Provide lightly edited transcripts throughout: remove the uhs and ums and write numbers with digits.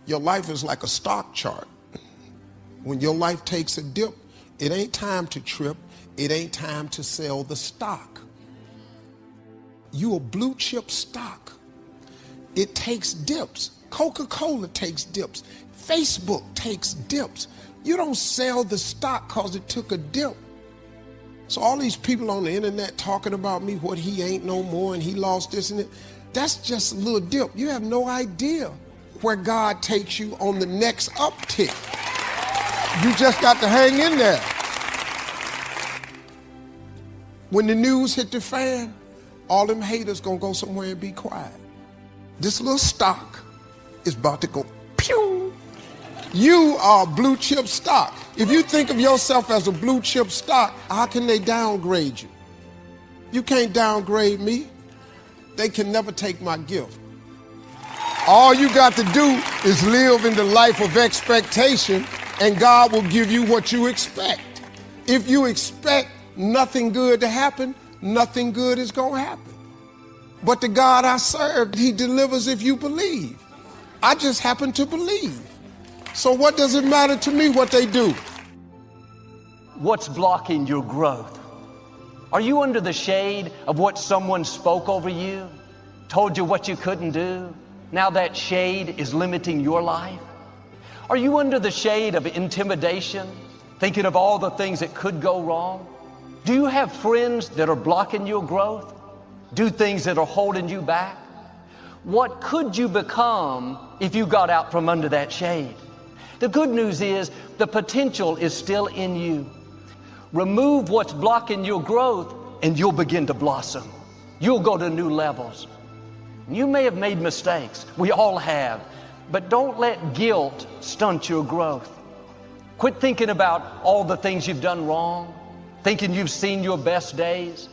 Your life is like a stock chart. When your life takes a dip, it ain't time to trip. It ain't time to sell the stock. You a blue chip stock. It takes dips. Coca-Cola takes dips. Facebook takes dips. You don't sell the stock because it took a dip. So all these people on the internet talking about me, what he ain't no more and he lost this and that, that's just a little dip. You have no idea where God takes you on the next uptick. You just got to hang in there. When the news hit the fan, all them haters gonna go somewhere and be quiet. This little stock is about to go pew. You are blue chip stock. If you think of yourself as a blue chip stock, how can they downgrade you? You can't downgrade me. They can never take my gift. All you got to do is live in the life of expectation, and God will give you what you expect. If you expect nothing good to happen, nothing good is going to happen. But the God I serve, he delivers if you believe. I just happen to believe. So what does it matter to me what they do? What's blocking your growth? Are you under the shade of what someone spoke over you, told you what you couldn't do? Now that shade is limiting your life? Are you under the shade of intimidation, thinking of all the things that could go wrong? Do you have friends that are blocking your growth? Do things that are holding you back? What could you become if you got out from under that shade? The good news is the potential is still in you. Remove what's blocking your growth and you'll begin to blossom. You'll go to new levels. You may have made mistakes. We all have. But don't let guilt stunt your growth. Quit thinking about all the things you've done wrong, thinking you've seen your best days.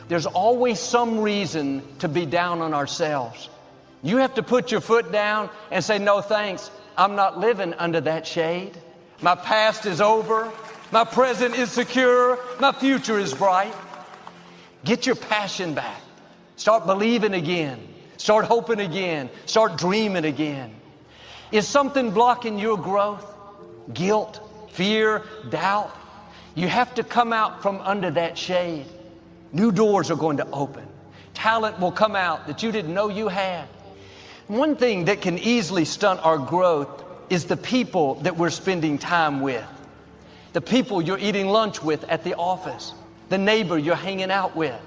There's always some reason to be down on ourselves. You have to put your foot down and say, no thanks, I'm not living under that shade. My past is over. My present is secure. My future is bright. Get your passion back. Start believing again. Start hoping again. Start dreaming again. Is something blocking your growth? Guilt, fear, doubt? You have to come out from under that shade. New doors are going to open. Talent will come out that you didn't know you had. One thing that can easily stunt our growth is the people that we're spending time with. The people you're eating lunch with at the office. The neighbor you're hanging out with.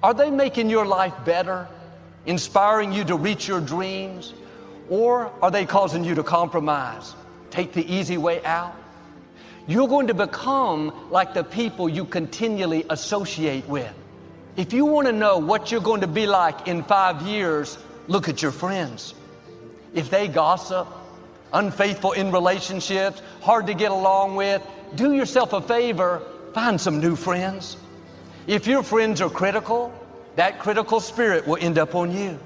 Are they making your life better? Inspiring you to reach your dreams? Or are they causing you to compromise? Take the easy way out? You're going to become like the people you continually associate with. If you want to know what you're going to be like in 5 years, look at your friends. If they gossip, unfaithful in relationships, hard to get along with, do yourself a favor, find some new friends. If your friends are critical, that critical spirit will end up on you.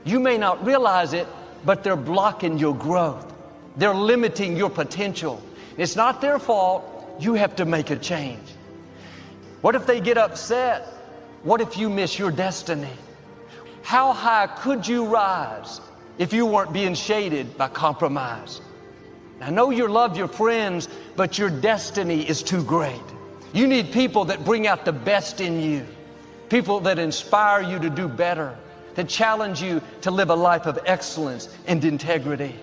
You may not realize it, but they're blocking your growth. They're limiting your potential. It's not their fault. You have to make a change. What if they get upset? What if you miss your destiny? How high could you rise if you weren't being shaded by compromise? I know you love your friends, but your destiny is too great. You need people that bring out the best in you, people that inspire you to do better, that challenge you to live a life of excellence and integrity.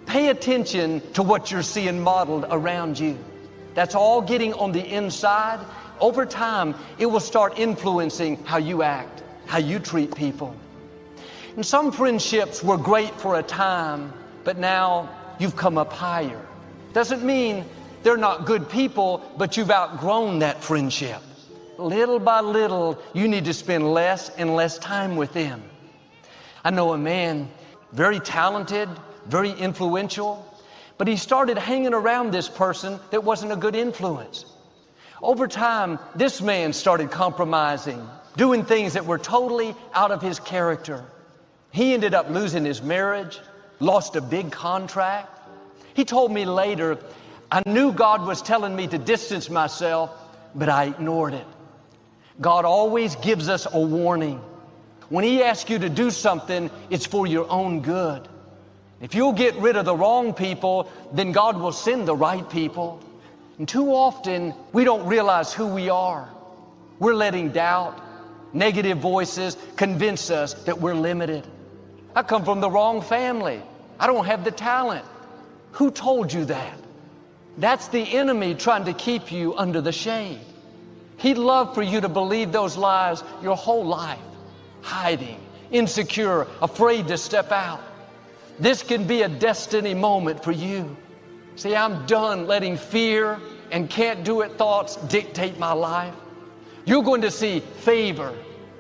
Pay attention to what you're seeing modeled around you. That's all getting on the inside. Over time, it will start influencing how you act, how you treat people. And some friendships were great for a time, but now you've come up higher. Doesn't mean they're not good people, but you've outgrown that friendship. Little by little, you need to spend less and less time with them. I know a man, very talented, very influential, but he started hanging around this person that wasn't a good influence. Over time, this man started compromising, doing things that were totally out of his character. He ended up losing his marriage, lost a big contract. He told me later, I knew God was telling me to distance myself, but I ignored it. God always gives us a warning. When He asks you to do something, it's for your own good. If you'll get rid of the wrong people, then God will send the right people. And too often, we don't realize who we are. We're letting doubt, negative voices convince us that we're limited. I come from the wrong family. I don't have the talent. Who told you that? That's the enemy trying to keep you under the shade. He'd love for you to believe those lies your whole life, hiding, insecure, afraid to step out. This can be a destiny moment for you. See, I'm done letting fear and can't do it thoughts dictate my life. You're going to see favor,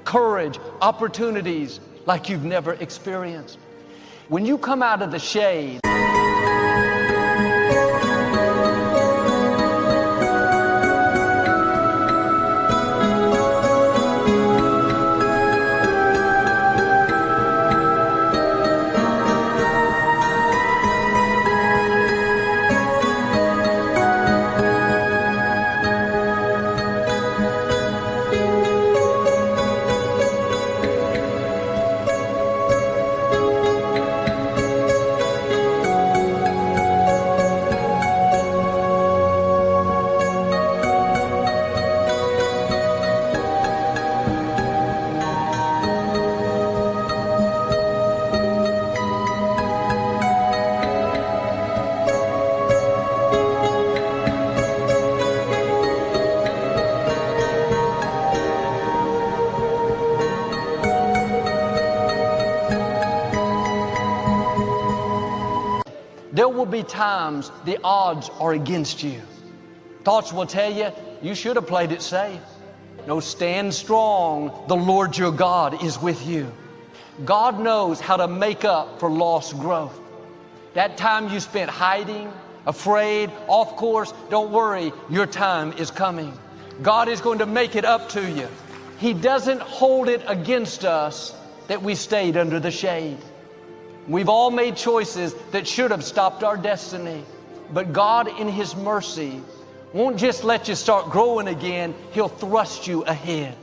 courage, opportunities like you've never experienced. When you come out of the shade, there will be times the odds are against you. Thoughts will tell you, you should have played it safe. No, stand strong. The Lord your God is with you. God knows how to make up for lost growth. That time you spent hiding, afraid, off course, don't worry, your time is coming. God is going to make it up to you. He doesn't hold it against us that we stayed under the shade. We've all made choices that should have stopped our destiny. But God, in His mercy, won't just let you start growing again. He'll thrust you ahead.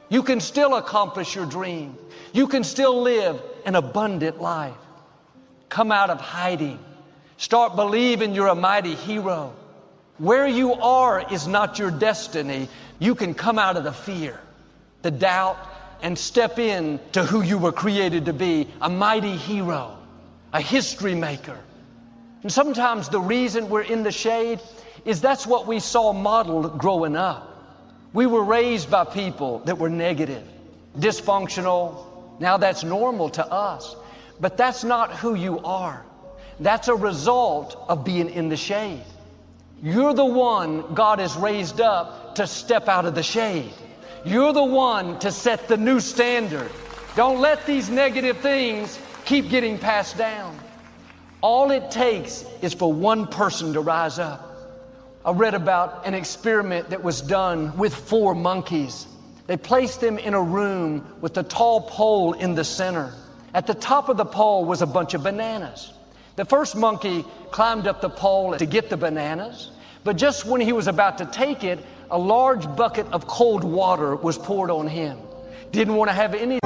You can still accomplish your dream. You can still live an abundant life. Come out of hiding. Start believing you're a mighty hero. Where you are is not your destiny. You can come out of the fear, the doubt, and step in to who you were created to be, a mighty hero, a history maker. And sometimes the reason we're in the shade is that's what we saw modeled growing up. We were raised by people that were negative, dysfunctional. Now that's normal to us, but that's not who you are. That's a result of being in the shade. You're the one God has raised up to step out of the shade. You're the one to set the new standard. Don't let these negative things keep getting passed down. All it takes is for one person to rise up. I read about an experiment that was done with 4 monkeys. They placed them in a room with a tall pole in the center. At the top of the pole was a bunch of bananas. The first monkey climbed up the pole to get the bananas, but just when he was about to take it, a large bucket of cold water was poured on him. Didn't want to have any.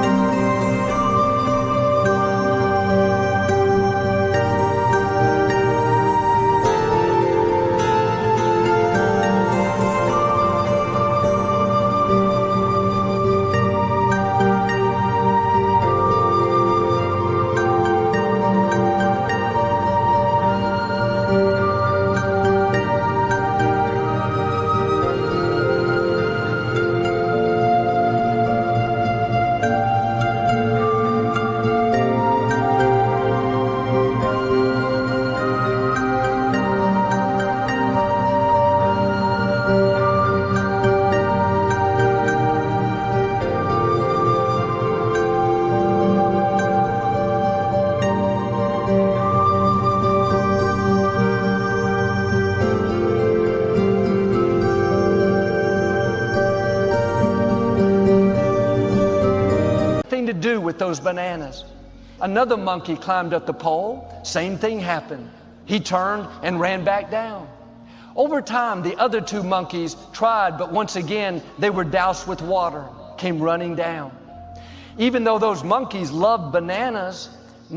To do with those bananas. Another monkey climbed up the pole. Same thing happened. He turned and ran back down. Over time, the other 2 monkeys tried, but once again, they were doused with water, came running down. Even though those monkeys loved bananas,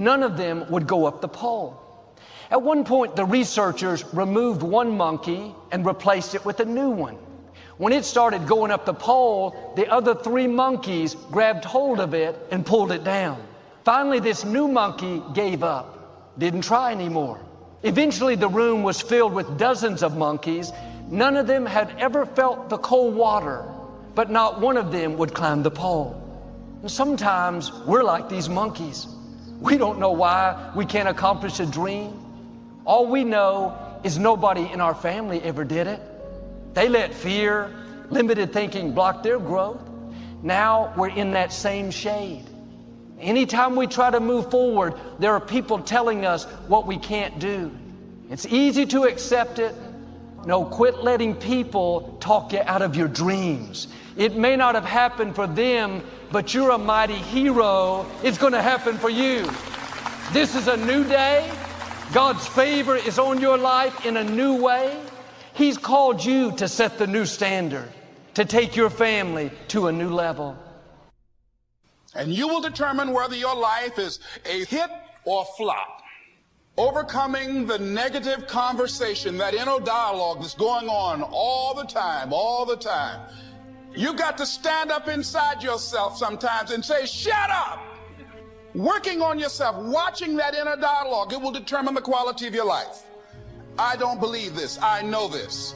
none of them would go up the pole. At one point, the researchers removed one monkey and replaced it with a new one. When it started going up the pole, the other 3 monkeys grabbed hold of it and pulled it down. Finally, this new monkey gave up, didn't try anymore. Eventually, the room was filled with dozens of monkeys. None of them had ever felt the cold water, but not one of them would climb the pole. And sometimes we're like these monkeys. We don't know why we can't accomplish a dream. All we know is nobody in our family ever did it. They let fear, limited thinking block their growth. Now we're in that same shade. Anytime we try to move forward, there are people telling us what we can't do. It's easy to accept it. No, quit letting people talk you out of your dreams. It may not have happened for them, but you're a mighty hero. It's going to happen for you. This is a new day. God's favor is on your life in a new way. He's called you to set the new standard, to take your family to a new level. And you will determine whether your life is a hit or flop. Overcoming the negative conversation, that inner dialogue that's going on all the time. You got to stand up inside yourself sometimes and say, shut up! Working on yourself, watching that inner dialogue, it will determine the quality of your life. I don't believe this. I know this.